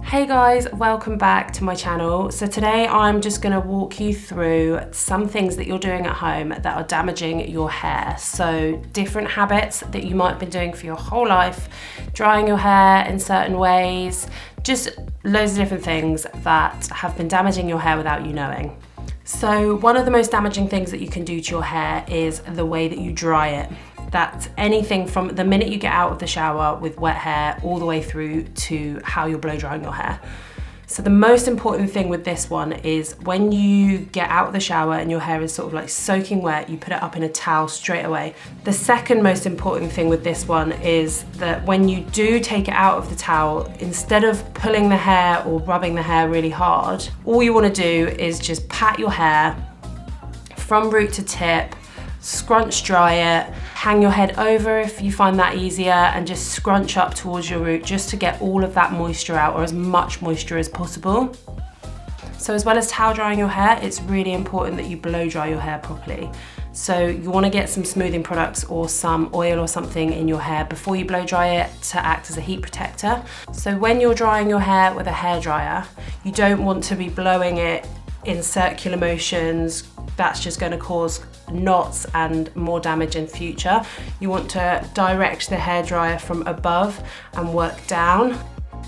Hey guys, welcome back to my channel. So today I'm just going to walk you through some things that you're doing at home that are damaging your hair. So different habits that you might have been doing for your whole life, drying your hair in certain ways, just loads of different things that have been damaging your hair without you knowing. So one of the most damaging things that you can do to your hair is the way that you dry it. That's anything from the minute you get out of the shower with wet hair all the way through to how you're blow drying your hair. So the most important thing with this one is when you get out of the shower and your hair is sort of like soaking wet, you put it up in a towel straight away. The second most important thing with this one is that when you do take it out of the towel, instead of pulling the hair or rubbing the hair really hard, all you want to do is just pat your hair from root to tip, scrunch dry it, hang your head over if you find that easier, and just scrunch up towards your root just to get all of that moisture out, or as much moisture as possible. So as well as towel drying your hair, it's really important that you blow dry your hair properly. So you want to get some smoothing products or some oil or something in your hair before you blow dry it to act as a heat protector. So when you're drying your hair with a hairdryer, you don't want to be blowing it in circular motions. That's just going to cause knots and more damage in future. You want to direct the hairdryer from above and work down.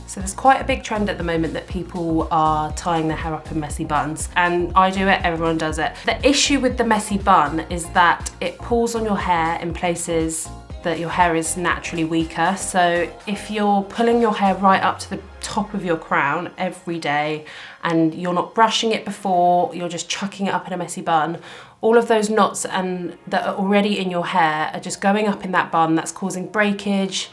So there's quite a big trend at the moment that people are tying their hair up in messy buns, and I do it, everyone does it. The issue with the messy bun is that it pulls on your hair in places that your hair is naturally weaker. So if you're pulling your hair right up to the top of your crown every day and you're not brushing it before, you're just chucking it up in a messy bun, all of those knots and that are already in your hair are just going up in that bun. That's causing breakage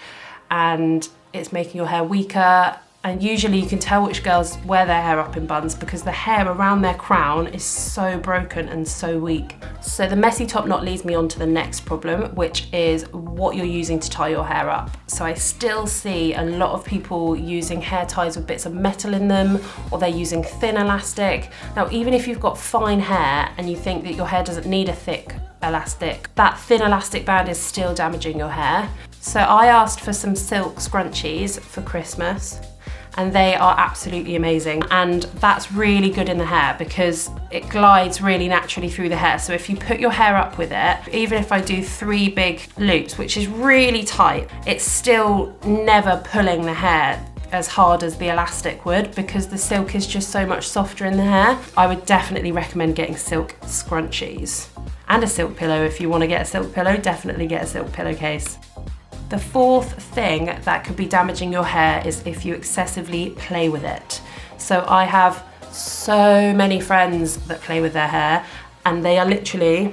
and it's making your hair weaker. And usually you can tell which girls wear their hair up in buns because the hair around their crown is so broken and so weak. So the messy top knot leads me on to the next problem, which is what you're using to tie your hair up. So I still see a lot of people using hair ties with bits of metal in them, or they're using thin elastic. Now, even if you've got fine hair and you think that your hair doesn't need a thick elastic, that thin elastic band is still damaging your hair. So I asked for some silk scrunchies for Christmas, and they are absolutely amazing. And that's really good in the hair because it glides really naturally through the hair. So if you put your hair up with it, even if I do 3 big loops, which is really tight, it's still never pulling the hair as hard as the elastic would because the silk is just so much softer in the hair. I would definitely recommend getting silk scrunchies. And a silk pillow. If you want to get a silk pillow, definitely get a silk pillowcase. The fourth thing that could be damaging your hair is if you excessively play with it. So I have so many friends that play with their hair and they are literally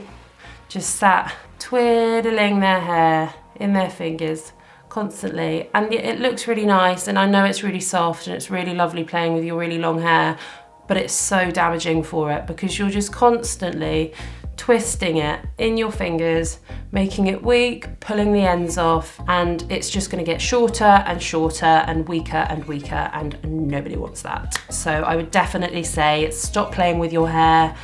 just sat twiddling their hair in their fingers constantly. And it looks really nice and I know it's really soft and it's really lovely playing with your really long hair, but it's so damaging for it because you're just constantly twisting it in your fingers, making it weak, pulling the ends off, and it's just going to get shorter and shorter and weaker, and nobody wants that. So I would definitely say stop playing with your hair.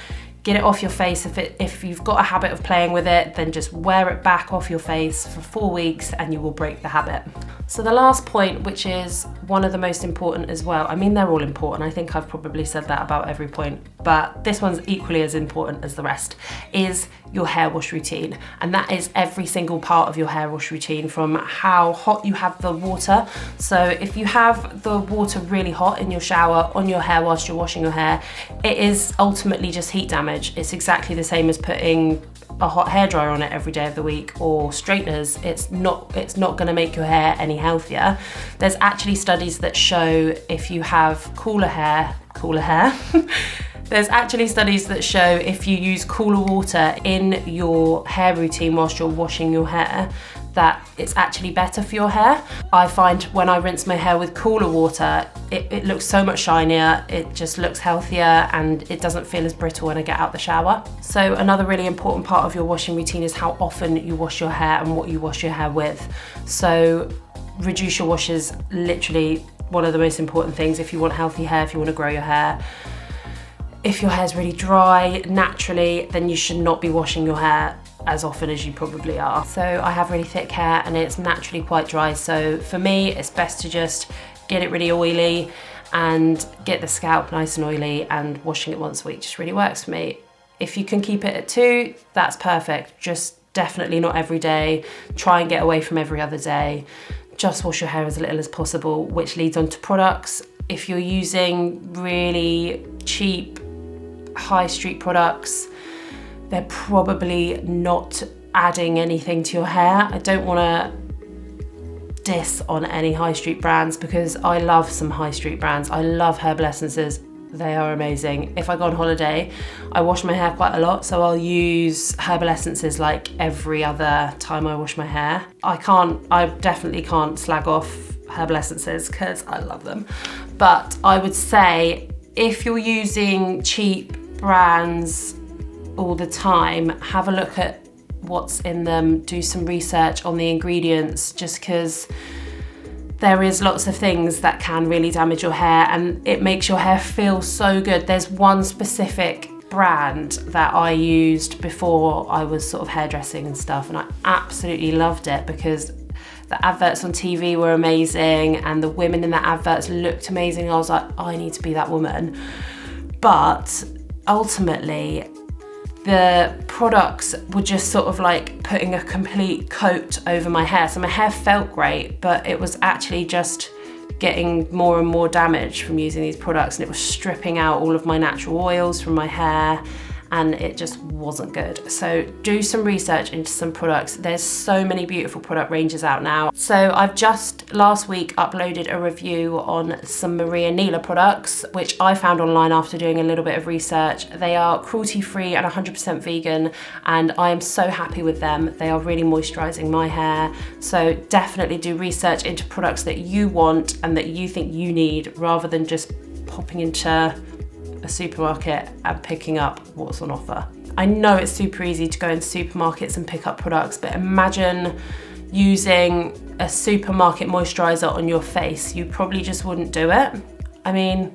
Get it off your face. If you've got a habit of playing with it, then just wear it back off your face for 4 weeks and you will break the habit. So the last point, which is one of the most important as well, I mean, they're all important. I think I've probably said that about every point, but this one's equally as important as the rest, is your hair wash routine. And that is every single part of your hair wash routine, from how hot you have the water. So if you have the water really hot in your shower on your hair whilst you're washing your hair, it is ultimately just heat damage. It's exactly the same as putting a hot hairdryer on it every day of the week or straighteners. It's not going to make your hair any healthier. There's actually studies that show if you have cooler hair there's actually studies that show if you use cooler water in your hair routine whilst you're washing your hair, that it's actually better for your hair. I find when I rinse my hair with cooler water, it looks so much shinier, it just looks healthier, and it doesn't feel as brittle when I get out the shower. So another really important part of your washing routine is how often you wash your hair and what you wash your hair with. So reduce your washes, literally one of the most important things if you want healthy hair, if you want to grow your hair. If your hair's really dry naturally, then you should not be washing your hair as often as you probably are. So I have really thick hair and it's naturally quite dry. So for me, it's best to just get it really oily and get the scalp nice and oily, and washing it once a week just really works for me. If you can keep it at 2, that's perfect. Just definitely not every day. Try and get away from every other day. Just wash your hair as little as possible, which leads on to products. If you're using really cheap high street products, they're probably not adding anything to your hair. I don't want to diss on any high street brands because I love some high street brands. I love herbal essences. They are amazing. If I go on holiday, I wash my hair quite a lot, so I'll use herbal essences like every other time I wash my hair. I definitely can't slag off herbal essences because I love them. But I would say if you're using cheap brands all the time, have a look at what's in them, do some research on the ingredients, just because there is lots of things that can really damage your hair and it makes your hair feel so good. There's one specific brand that I used before I was sort of hairdressing and stuff, and I absolutely loved it because the adverts on TV were amazing and the women in the adverts looked amazing. I was like, I need to be that woman. But ultimately, the products were just sort of like putting a complete coat over my hair. So my hair felt great, but it was actually just getting more and more damage from using these products, and it was stripping out all of my natural oils from my hair, and it just wasn't good. So do some research into some products. There's so many beautiful product ranges out now. So I've just last week uploaded a review on some Maria Neela products, which I found online after doing a little bit of research. They are cruelty-free and 100% vegan, and I am so happy with them. They are really moisturizing my hair. So definitely do research into products that you want and that you think you need, rather than just popping into a supermarket and picking up what's on offer. I know it's super easy to go in supermarkets and pick up products, but imagine using a supermarket moisturizer on your face. You probably just wouldn't do it. I mean,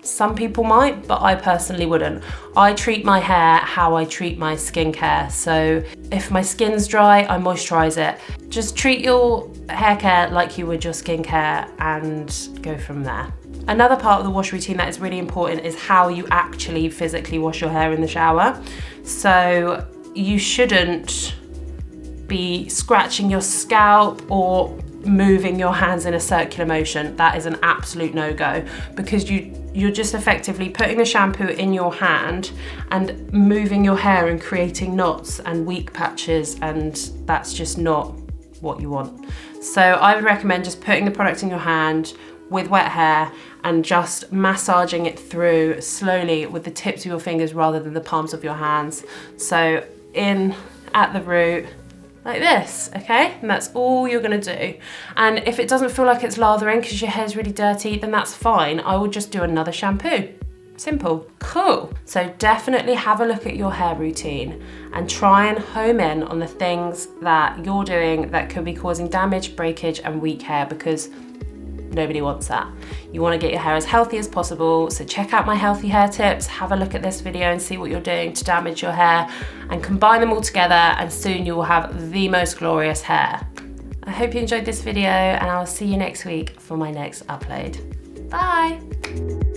some people might, but I personally wouldn't. I treat my hair how I treat my skincare. So if my skin's dry, I moisturize it. Just treat your hair care like you would your skincare and go from there. Another part of the wash routine that is really important is how you actually physically wash your hair in the shower. So you shouldn't be scratching your scalp or moving your hands in a circular motion. That is an absolute no-go, because you're just effectively putting the shampoo in your hand and moving your hair and creating knots and weak patches, and that's just not what you want. So I would recommend just putting the product in your hand with wet hair and just massaging it through slowly with the tips of your fingers rather than the palms of your hands. So in at the root, like this, okay? And that's all you're gonna do. And if it doesn't feel like it's lathering because your hair's really dirty, then that's fine. I will just do another shampoo. Simple, cool. So definitely have a look at your hair routine and try and home in on the things that you're doing that could be causing damage, breakage, and weak hair, because nobody wants that. You want to get your hair as healthy as possible, so check out my healthy hair tips, have a look at this video and see what you're doing to damage your hair, and combine them all together, and soon you will have the most glorious hair. I hope you enjoyed this video, and I'll see you next week for my next upload. Bye!